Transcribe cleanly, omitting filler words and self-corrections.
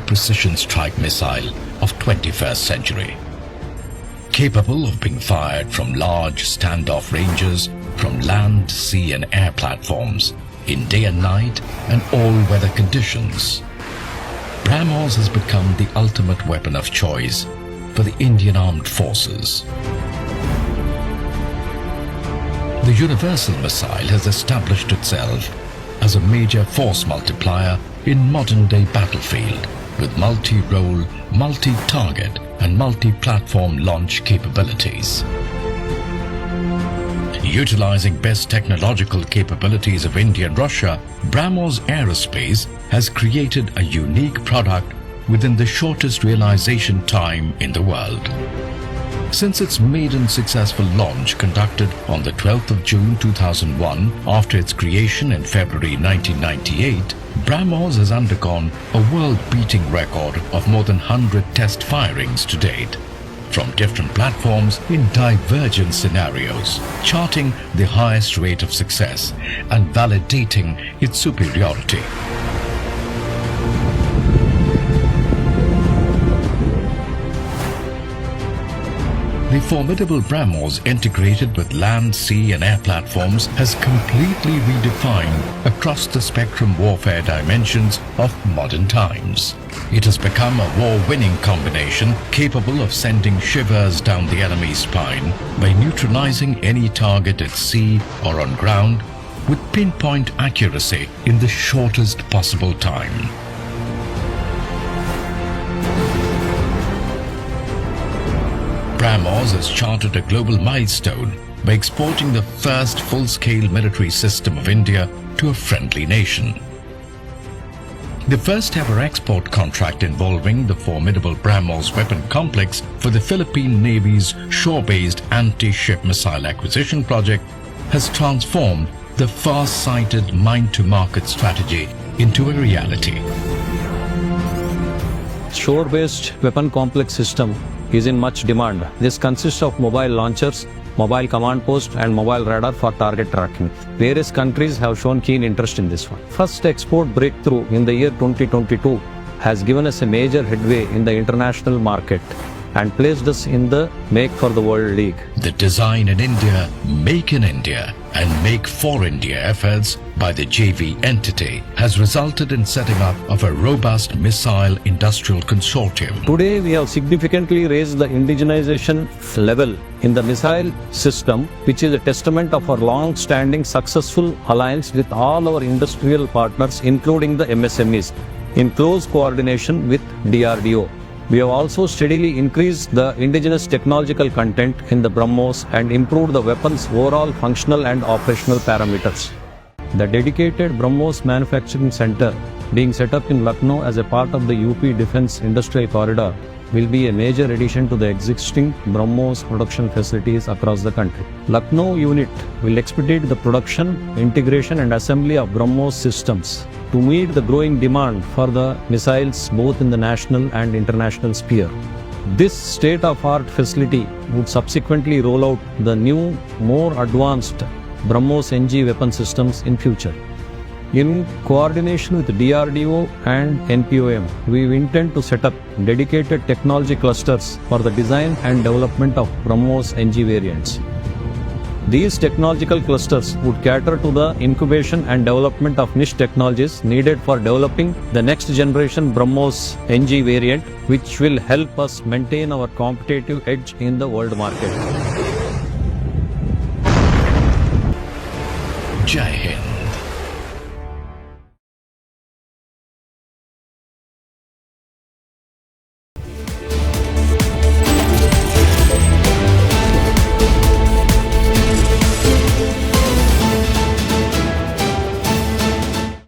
precision strike missile of 21st century. Capable of being fired from large standoff ranges from land, sea and air platforms in day and night and all weather conditions. BrahMos has become the ultimate weapon of choice for the Indian Armed Forces. The universal missile has established itself as a major force multiplier in modern-day battlefield with multi-role, multi-target and multi-platform launch capabilities. Utilizing best technological capabilities of India and Russia, BrahMos Aerospace has created a unique product within the shortest realization time in the world. Since its maiden successful launch conducted on the 12th of June 2001 after its creation in February 1998, BrahMos has undergone a world-beating record of more than 100 test firings to date from different platforms in divergent scenarios, charting the highest rate of success and validating its superiority. The formidable BrahMos, integrated with land, sea and air platforms, has completely redefined across the spectrum warfare dimensions of modern times. It has become a war-winning combination capable of sending shivers down the enemy's spine by neutralizing any target at sea or on ground with pinpoint accuracy in the shortest possible time. BrahMos has charted a global milestone by exporting the first full-scale military system of India to a friendly nation. The first ever export contract involving the formidable BrahMos weapon complex for the Philippine Navy's shore-based anti-ship missile acquisition project has transformed the far-sighted mine-to-market strategy into a reality. Shore-based weapon complex system is in much demand. This consists of mobile launchers, mobile command post and mobile radar for target tracking. Various countries have shown keen interest in this one. First export breakthrough in the year 2022 has given us a major headway in the international market and placed us in the Make for the World League. The Design in India, Make in India and Make for India efforts by the JV entity has resulted in setting up of a robust missile industrial consortium. Today we have significantly raised the indigenization level in the missile system, which is a testament of our long-standing successful alliance with all our industrial partners, including the MSMEs, in close coordination with DRDO. We have also steadily increased the indigenous technological content in the BrahMos and improved the weapon's overall functional and operational parameters. The dedicated BrahMos manufacturing center being set up in Lucknow as a part of the UP Defence Industrial Corridor will be a major addition to the existing BrahMos production facilities across the country. Lucknow unit will expedite the production, integration and assembly of BrahMos systems to meet the growing demand for the missiles both in the national and international sphere. This state-of-art facility would subsequently roll out the new, more advanced BrahMos NG weapon systems in future. In coordination with DRDO and NPOM, we intend to set up dedicated technology clusters for the design and development of BrahMos NG variants. These technological clusters would cater to the incubation and development of niche technologies needed for developing the next generation BrahMos NG variant, which will help us maintain our competitive edge in the world market. Jai Hind.